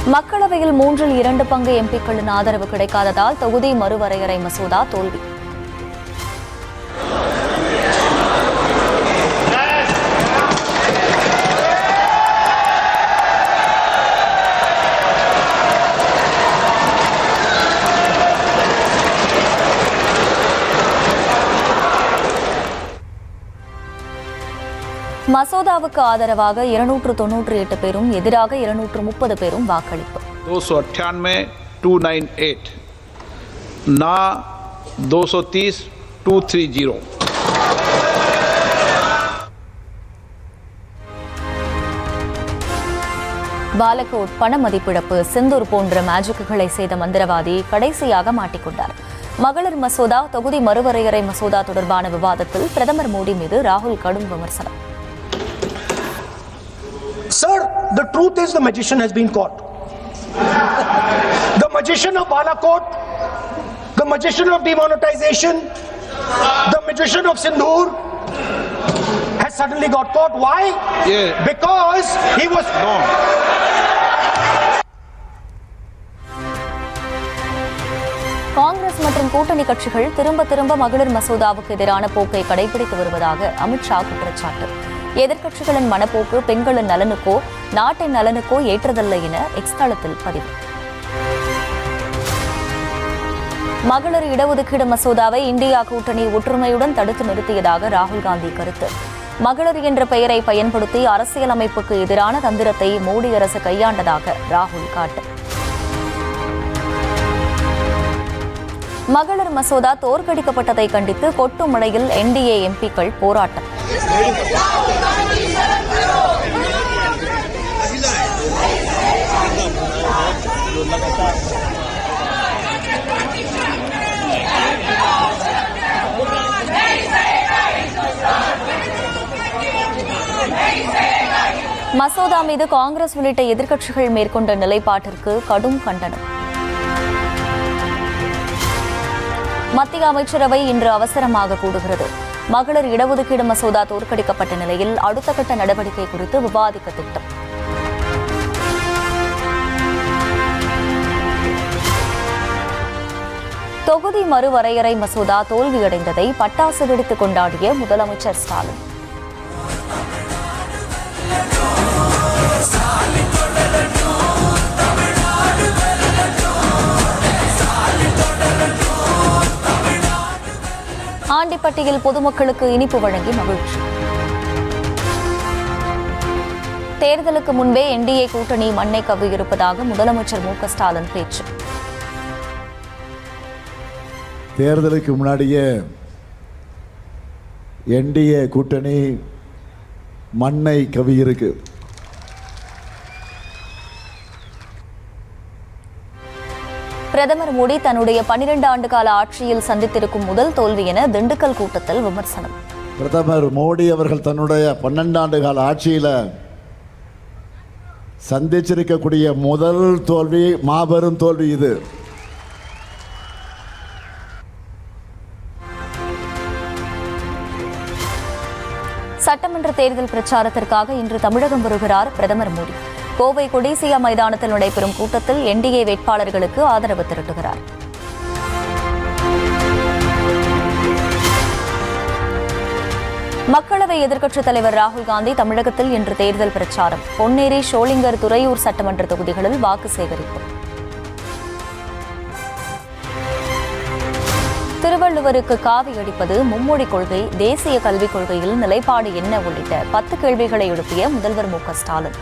மக்களவையில் 2/3 பங்கு எம்பிக்களின் ஆதரவு கிடைக்காததால் தொகுதி மறுவரையறை மசோதா தோல்வி. மசோதாவுக்கு ஆதரவாக 298 பேரும் எதிராக 230 பேரும் வாக்களிப்பு. 298 ना 230 230. பாலகோட் பண மதிப்பிழப்பு, சிந்தூர் போன்ற மேஜிக்குகளை செய்த மந்திரவாதி கடைசியாக மாட்டிக்கொண்டார். மகளிர் மசோதா, தொகுதி மறுவரையறை மசோதா தொடர்பான விவாதத்தில் பிரதமர் மோடி மீது ராகுல் கடும் விமர்சனம். Sir, the truth is the magician has been caught. The magician of Balakot, the magician of demonetization, the magician of Sindhur has suddenly got caught. Why? Yeah. Because he was... No. Congress மற்றும் கூட்டணி கட்சிகள் திரும்ப மகளிர் மசோதாவுக்கு எதிரான போக்கை கடைபிடித்து வருவதாக அமித்ஷா குற்றச்சாட்டு. எதிர்க்கட்சிகளின் மனப்போக்கு பெண்களின் நலனுக்கோ நாட்டின் நலனுக்கோ ஏற்றதல்ல என எக்ஸ் தளத்தில் பதிவு. மகளிர் இடஒதுக்கீடு மசோதாவை இந்தியா கூட்டணி ஒற்றுமையுடன் தடுத்து நிறுத்தியதாக ராகுல் காந்தி கருத்து. மகளிர் என்ற பெயரை பயன்படுத்தி அரசியலமைப்புக்கு எதிரான தந்திரத்தை மோடி அரசு கையாண்டதாக ராகுல் காட்டு. மகளிர் மசோதா தோற்கடிக்கப்பட்டதை கண்டித்து கொட்டுமடையில் என்டிஏ எம்பிக்கள் போராட்டம். மசோதா மீது காங்கிரஸ் உள்ளிட்ட எதிர்க்கட்சிகள் மேற்கொண்ட நிலைப்பாட்டிற்கு கடும் கண்டனம். மத்திய அமைச்சரவை இன்று அவசரமாக கூடுகிறது. மகளிர் இடஒதுக்கீடு மசோதா தோற்கடிக்கப்பட்ட நிலையில் அடுத்த கட்ட நடவடிக்கை குறித்து விவாதிக்க திட்டம். தொகுதி மறுவரையறை மசோதா தோல்வியடைந்ததை பட்டாசு வெடித்து கொண்டாடிய முதலமைச்சர் ஸ்டாலின். ஆண்டிப்பட்டியில் பொதுமக்களுக்கு இனிப்பு வழங்கி மகிழ்ச்சி. தேர்தலுக்கு முன்பே என்டிஏ கூட்டணி மண்ணை கவ்வியிருப்பதாக முதலமைச்சர் மு க ஸ்டாலின் பேச்சு. தேர்தலுக்கு முன்னாடியே என்டிஏ கூட்டணி மண்ணை கவ்வியிருக்கு. பிரதமர் மோடி தன்னுடைய 12 ஆண்டு கால ஆட்சியில் சந்தித்திருக்கும் முதல் தோல்வி என திண்டுக்கல் கூட்டத்தில் விமர்சனம். பிரதமர் மோடி அவர்கள் தன்னுடைய 12 ஆண்டு கால ஆட்சியில் சந்திச்சிருக்கக்கூடிய முதல் தோல்வி, மாபெரும் தோல்வி இது. சட்டமன்ற தேர்தல் பிரச்சாரத்திற்காக இன்று தமிழகம் வருகிறார் பிரதமர் மோடி. கோவை கொடிசியா மைதானத்தில் நடைபெறும் கூட்டத்தில் என்டிஏ வேட்பாளர்களுக்கு ஆதரவு திரட்டுகிறார். மக்களவை எதிர்க்கட்சித் தலைவர் ராகுல் காந்தி தமிழகத்தில் இன்று தேர்தல் பிரச்சாரம். பொன்னேரி, ஷோலிங்கர், துறையூர் சட்டமன்ற தொகுதிகளில் வாக்கு சேகரிப்பு. திருவள்ளுவருக்கு காவி அடிப்பது, மும்மொழி கொள்கை, தேசிய கல்விக் கொள்கையில் நிலைப்பாடு என்ன உள்ளிட்ட 10 கேள்விகளை எழுப்பிய முதல்வர் மு க ஸ்டாலின்.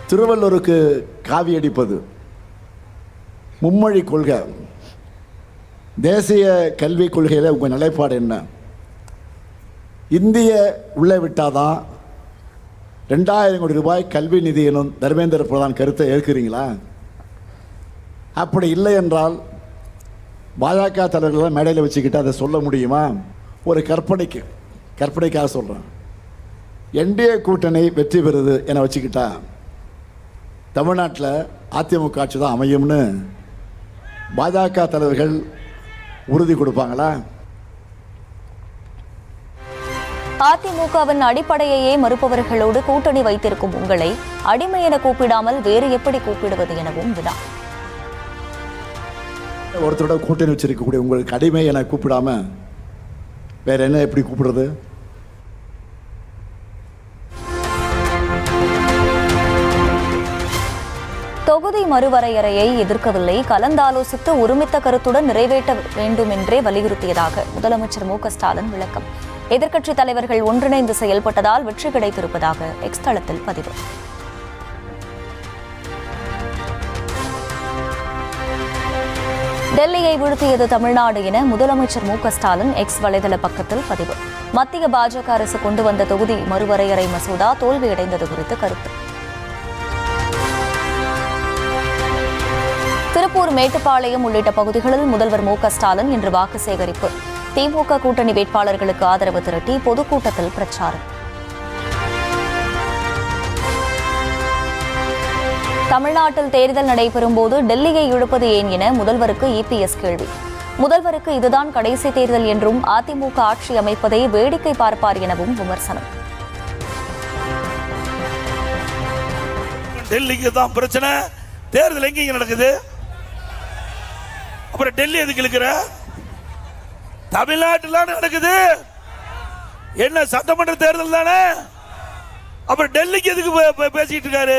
திருவள்ளுவருக்கு காவி அடிப்பது, மும்மொழி கொள்கை, தேசிய கல்விக் கொள்கையில் உங்கள் நிலைப்பாடு என்ன? இந்திய உள்ளே விட்டாதான் 2000 கோடி ரூபாய் கல்வி நிதி எனும் தர்மேந்திர பிரதான் கருத்தை ஏற்கிறீங்களா? அப்படி இல்லை என்றால் பாஜக தலைவர்களை மேடையில் வச்சுக்கிட்டு அதை சொல்ல முடியுமா? ஒரு கற்பனைக்காக சொல்கிறேன். என்டிஏ கூட்டணி வெற்றி பெறுது என வச்சுக்கிட்டா தமிழ்நாட்டில் அதிமுக ஆட்சி தான் அமையும்னு பாஜக தலைவர்கள் உறுதி கொடுப்பாங்களா? அதிமுகவின் அடிப்படையையே மறுப்பவர்களோடு கூட்டணி வைத்திருக்கும் உங்களை அடிமை என கூப்பிடாமல் வேறு எப்படி கூப்பிடுவது எனவும் வினா. ஒருத்தரோட கூட்டணி வச்சிருக்கக்கூடிய உங்களுக்கு அடிமை என கூப்பிடாம வேற என்ன எப்படி கூப்பிடுறது? தொகுதி மறுவரையறையை எதிர்க்கவில்லை, கலந்தாலோசித்து ஒருமித்த கருத்துடன் நிறைவேற்ற வேண்டும் என்றே வலியுறுத்தியதாக முதலமைச்சர் மு க ஸ்டாலின் விளக்கம். எதிர்க்கட்சித் தலைவர்கள் ஒன்றிணைந்து செயல்பட்டதால் வெற்றி கிடைத்திருப்பதாக எக்ஸ் தளத்தில் பதிவு. டெல்லியை வீழ்த்தியது தமிழ்நாடு என முதலமைச்சர் மு க ஸ்டாலின் எக்ஸ் வலைதள பக்கத்தில் பதிவு. மத்திய பாஜக அரசு கொண்டு வந்த தொகுதி மறுவரையறை மசோதா தோல்வியடைந்தது குறித்து கருத்து. திருப்பூர், மேட்டுப்பாளையம் உள்ளிட்ட பகுதிகளில் முதல்வர் மு க ஸ்டாலின் இன்று வாக்கு சேகரிப்பு. திமுக கூட்டணி வேட்பாளர்களுக்கு ஆதரவு திரட்டி பொதுக்கூட்டத்தில் பிரச்சாரம். தமிழ்நாட்டில் தேர்தல் நடைபெறும் போது டெல்லியை இழுப்பது ஏன் என முதல்வருக்கு இபிஎஸ் கேள்வி. முதல்வருக்கு இதுதான் கடைசி தேர்தல் என்றும் அதிமுக ஆட்சி அமைப்பதை வேடிக்கை பார்ப்பார் எனவும் விமர்சனம். டெல்லிக்கு தான் பிரச்சனை, தேர்தல் எங்க நடக்குது, அப்புறம் டெல்லி எதுக்கு இருக்கிற? தமிழ்நாட்டில் நடக்குது, என்ன சட்டமன்ற தேர்தல் தானே, அப்புறம் டெல்லிக்கு எதுக்கு பேசிட்டு இருக்காரு?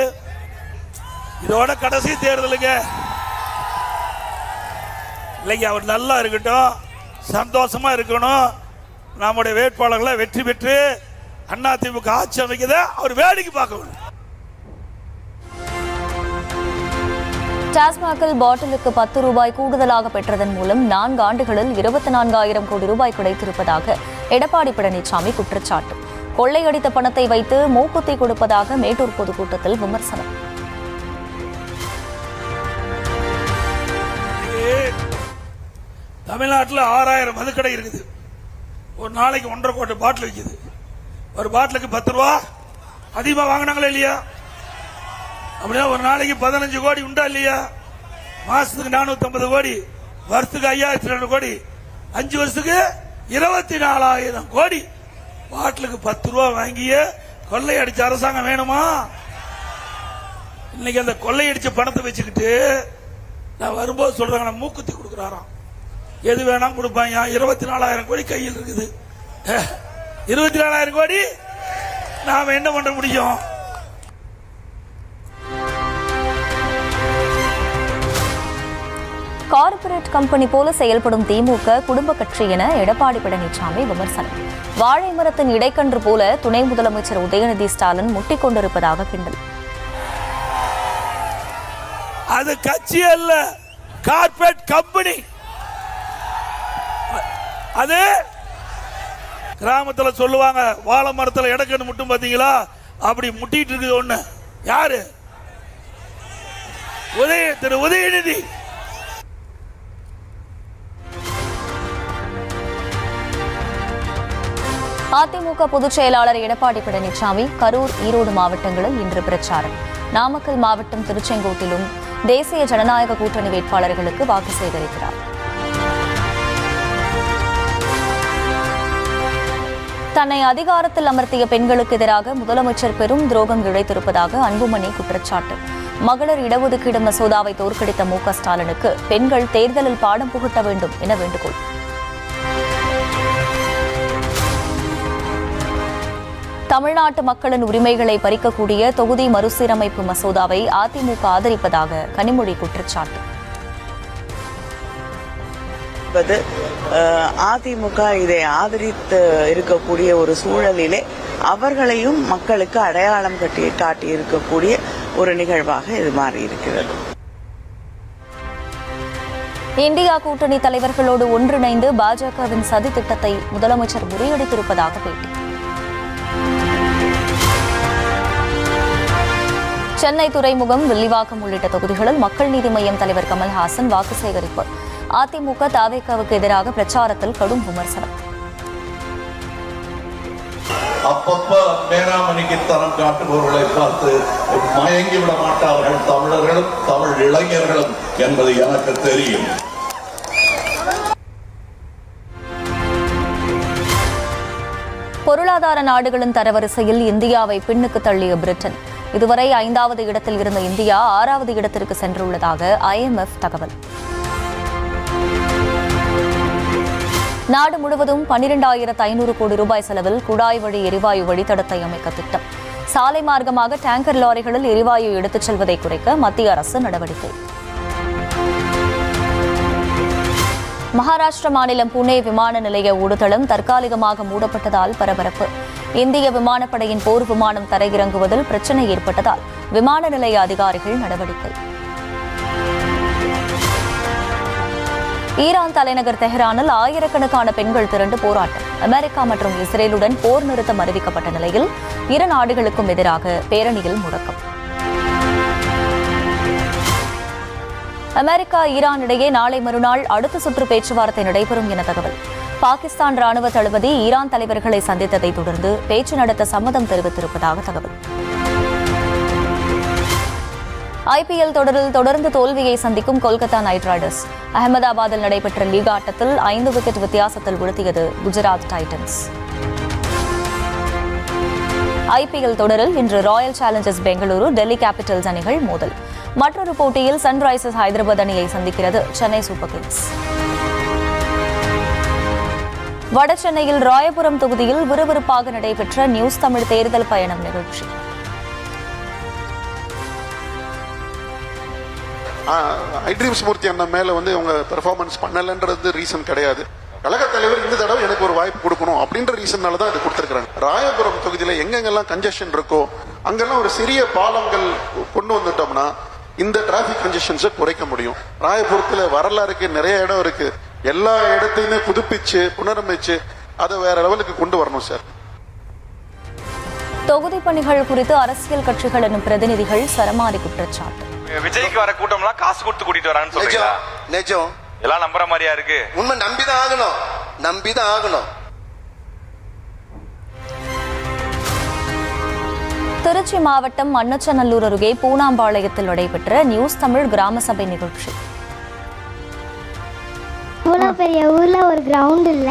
இதோட கடைசி தேர்தலுங்க இல்லைங்க. அவர் நல்லா இருக்கட்டும், சந்தோஷமா இருக்கணும், நம்முடைய வேட்பாளர்களை வெற்றி பெற்று அதிமுக ஆட்சி அமைக்கத அவர் வேடிக்கை பார்க்கணும். டாஸ்மாகில் பாட்டிலுக்கு 10 ரூபாய் கூடுதலாக பெற்றதன் மூலம் 4 ஆண்டுகளில் 24,000 கோடி ரூபாய் கிடைத்திருப்பதாக எடப்பாடி பழனிசாமி குற்றச்சாட்டு. கொள்ளையடித்த பணத்தை வைத்து மூக்குத்தி கொடுப்பதாக மேட்டூர் பொதுக்கூட்டத்தில் விமர்சனம். தமிழ்நாட்டில் 6000 மதுக்கடை இருக்குது. ஒரு நாளைக்கு 1.5 கோடி பாட்டில் விற்குது. ஒரு பாட்டிலுக்கு 10 ரூபா அதிகமாக வாங்கினாங்களா இல்லையா? அப்படின்னா ஒரு நாளைக்கு 15 கோடி உண்டா இல்லையா? மாசத்துக்கு 450 கோடி, வருஷத்துக்கு 5200 கோடி, 5 வருஷத்துக்கு 24,000 கோடி. பாட்டிலுக்கு 10 ரூபா வாங்கிய கொள்ளையடிச்ச அரசாங்கம் வேணுமா? இன்னைக்கு அந்த கொள்ளையடிச்ச பணத்தை வச்சுக்கிட்டு நான் வரும்போது சொல்றாங்க மூக்குத்தி கொடுக்குறாராம். எது வேணாம் கொடுப்பாங்க. 24,000 கோடி கையில் இருக்குது. 24,000 கோடி நாம என்ன பண்ண முடியும்? கார்ப்பரேட் கம்பெனி போல செயல்படும் திமுக குடும்ப கட்சி என எடப்பாடி பழனிசாமி விமர்சனம். வாழை மரத்தின் இடைக்கன்று போல துணை முதலமைச்சர் உதயநிதி ஸ்டாலின் முட்டிக் கொண்டிருப்பதாக கிண்டல். அது கட்சி அல்ல, கார்ப்பரேட் கம்பெனி. அது கிராமத்தில் சொல்லுவாங்க, வாழை மரத்தில் இடக்கன்று முட்டும் பாத்தீங்களா, அப்படி முட்டிட்டு இருக்குது ஒண்ணு. யாரு? திரு உதயநிதி. அதிமுக பொதுச் செயலாளர் எடப்பாடி பழனிசாமி கரூர், ஈரோடு மாவட்டங்களில் இன்று பிரச்சாரம். நாமக்கல் மாவட்டம் திருச்செங்கோட்டிலும் தேசிய ஜனநாயக கூட்டணி வேட்பாளர்களுக்கு வாக்கு சேகரிக்கிறார். தன்னை அதிகாரத்தில் அமர்த்திய பெண்களுக்கு எதிராக முதலமைச்சர் பெரும் துரோகம் இழைத்திருப்பதாக அன்புமணி குற்றச்சாட்டு. மகளிர் இடஒதுக்கீடு மசோதாவை தோற்கடித்த மு க ஸ்டாலினுக்கு பெண்கள் தேர்தலில் பாடம் புகட்ட வேண்டும் என வேண்டுகோள். தமிழ்நாட்டு மக்களின் உரிமைகளை பறிக்கக்கூடிய தொகுதி மறுசீரமைப்பு மசோதாவை அதிமுக ஆதரிப்பதாக கனிமொழி குற்றச்சாட்டு. அதிமுக இதை ஆதரித்து இருக்கக்கூடிய ஒரு சூழலிலே அவர்களையும் மக்களுக்கு அடையாளம் காட்டி இருக்கக்கூடிய ஒரு நிகழ்வாக இது மாறி இருக்கிறது. இந்தியா கூட்டணி தலைவர்களோடு ஒன்றிணைந்து பாஜகவின் சதி திட்டத்தை முதலமைச்சர் முறியடித்திருப்பதாக பேட்டி. சென்னை துறைமுகம், வில்லிவாக்கம் உள்ளிட்ட தொகுதிகளில் மக்கள் நீதி மய்யம் தலைவர் கமல்ஹாசன் வாக்கு சேகரிப்பு. அதிமுக தாவேகாவுக்கு எதிராக பிரச்சாரத்தில் கடும் விமர்சனம். அப்பப்ப மேராமணிக்கு தரம் காட்டுபவர்களை பார்த்து மயங்கிவிட மாட்டார்கள் தமிழர்களும் தமிழ் இளைஞர்களும் என்பது எனக்கு தெரியும். பொருளாதார பொருளாதார நாடுகளின் தரவரிசையில் இந்தியாவை பின்னுக்கு தள்ளிய பிரிட்டன் இதுவரை 5வது இடத்தில் இருந்த இந்தியா 6வது இடத்திற்கு சென்றுள்ளதாக IMF தகவல். நாடு முழுவதும் 12,500 கோடி ரூபாய் செலவில் குழாய் வழி எரிவாயு வழித்தடத்தை அமைக்க திட்டம். சாலை மார்க்கமாக டேங்கர் லாரிகளில் எரிவாயு எடுத்துச் செல்வதை குறைக்க மத்திய அரசு நடவடிக்கை. மகாராஷ்டிர மாநிலம் புனே விமான நிலைய ஓடுதளம் தற்காலிகமாக மூடப்பட்டதால் பரபரப்பு. இந்திய விமானப்படையின் போர் விமானம் தரையிறங்குவதில் பிரச்சினை ஏற்பட்டதால் விமான நிலைய அதிகாரிகள் நடவடிக்கை. ஈரான் தலைநகர் தெஹ்ரானில் ஆயிரக்கணக்கான பெண்கள் திரண்டு போராட்டம். அமெரிக்கா மற்றும் இஸ்ரேலுடன் போர் நிறுத்தம் அறிவிக்கப்பட்ட நிலையில் இரு நாடுகளுக்கும் எதிராக பேரணியில் முடக்கம். அமெரிக்கா ஈரான் இடையே நாளை மறுநாள் அடுத்த சுற்று பேச்சுவார்த்தை நடைபெறும் என தகவல். பாகிஸ்தான் ராணுவ தளபதி ஈரான் தலைவர்களை சந்தித்ததை தொடர்ந்து பேச்சு நடத்த சம்மதம் தெரிவித்திருப்பதாக தகவல். IPL தொடரில் தொடர்ந்து தோல்வியை சந்திக்கும் கொல்கத்தா நைட் ரைடர்ஸ் அகமதாபாத்தில் நடைபெற்ற லீக் ஆட்டத்தில் 5 விக்கெட் வித்தியாசத்தில் வீழ்த்தியது குஜராத் டைட்டன்ஸ். IPL தொடரில் இன்று Royal Challengers Bengaluru Delhi Capitals அணிகள் மோதல். மற்றொரு போட்டியில் சன்ரைசர்ஸ் ஹைதராபாத் அணியை சந்திக்கிறது சென்னை சூப்பர் கிங்ஸ். வடசென்னையில் ராயபுரம் தொகுதியில் விறுவிறுப்பாக நடைபெற்ற நியூஸ் தமிழ் தேர்தல் பயணம் நிகழ்ச்சி. ஐட்ரீம்ஸ் மூர்த்தி அண்ணன் மேல அவங்க பெர்ஃபார்மன்ஸ் பண்ணலன்றது ரீசன் கிடையாது. கழக தலைவர் இந்த தடவை எனக்கு ஒரு வாய்ப்பு கொடுக்கணும் அப்படின்ற ரீசன்னால தான் இது கொடுத்திருக்காங்க. ராயபுரம் தொகுதியில எங்கெங்கெல்லாம் கன்ஜெஷன் இருக்கோ அங்கெல்லாம் ஒரு சிறிய பாலங்கள் கொண்டு வந்துட்டோம்னா இந்த டிராபிக் கன்ஜெஷன்ஸை குறைக்க முடியும். ராயபுரத்துல வரலாறுக்கு நிறைய இடம் இருக்கு. எல்லா இடத்தையுமே புதுப்பிச்சு புனரமைச்சு அதை வேற லெவலுக்கு கொண்டு வரணும் சார். தொகுதி பணிகள் குறித்து அரசியல் கட்சிகள் எனும் பிரதிநிதிகள் சரமாரி குற்றச்சாட்டு. விஜய்க்கு வர கூட்டம்லாம் காசு கொடுத்து கூட்டிட்டு வரான்னு சொல்றீங்களா? நிஜம் எல்லாம் நம்புற மாதிரியா இருக்கு? உண்மை நம்பிதான் ஆகணும். திருச்சி மாவட்டம் மண்ணச்சநல்லூர் அருகே பூனாம்பாளையத்தில் நடைபெற்ற நியூஸ் தமிழ் கிராம சபை நிகழ்ச்சி. இவ்வளோ பெரிய ஊர்ல ஒரு கிரவுண்ட் இல்ல.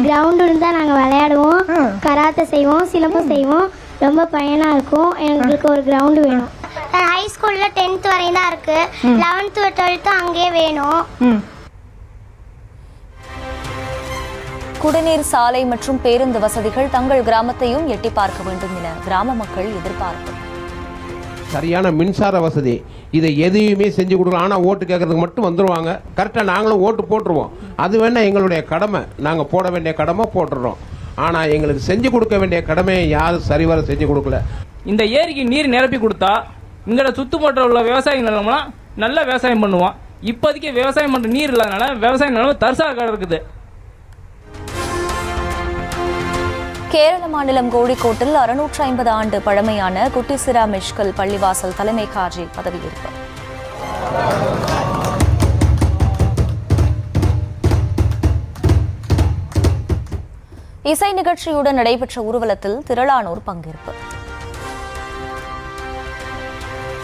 கிரவுண்ட் இருந்தா நாங்க விளையாடுவோம், கராத்தே செய்வோம், சிலம்பம் செய்வோம். ரொம்ப பயனா இருக்கும். எங்களுக்கு ஒரு கிரவுண்ட் வேணும். ஹை ஸ்கூல்ல 10th வரையும் தான் இருக்கு. 11th 12th அங்கேயே வேணும். குடிநீர், சாலை மற்றும் பேருந்து வசதிகள் தங்கள் கிராமத்தையும் எட்டி பார்க்க வேண்டும் என கிராம மக்கள் எதிர்பார்ப்பு. சரியான மின்சார வசதி இதை எதையுமே செஞ்சு கொடுக்கலாம். ஆனால் ஓட்டு கேட்கறதுக்கு மட்டும் வந்துடுவாங்க. கரெக்டாக நாங்களும் ஓட்டு போட்டுருவோம். அது வேணா எங்களுடைய கடமை. நாங்கள் போட வேண்டிய கடமை போட்டுடுறோம். ஆனால் எங்களுக்கு செஞ்சு கொடுக்க வேண்டிய கடமையை யாரும் சரிவர செஞ்சு கொடுக்கல. இந்த ஏரிக்கு நீர் நிரப்பி கொடுத்தா இங்கே சுற்றுப்பட்ட உள்ள விவசாய நிலம்லாம் நல்லா விவசாயம் பண்ணுவோம். இப்போதைக்கு விவசாயம் பண்ணுற நீர் இல்லாதனால விவசாய நிலம் தரிசாக இருக்குது. கேரள மாநிலம் கோழிக்கோட்டில் 650 ஆண்டு பழமையான குட்டிசிரா மிஷ்கல் பள்ளிவாசல் தலைமை காஜி பதவியேற்பு. இசை நிகழ்ச்சியுடன் நடைபெற்ற ஊர்வலத்தில் திரளானோர் பங்கேற்பு.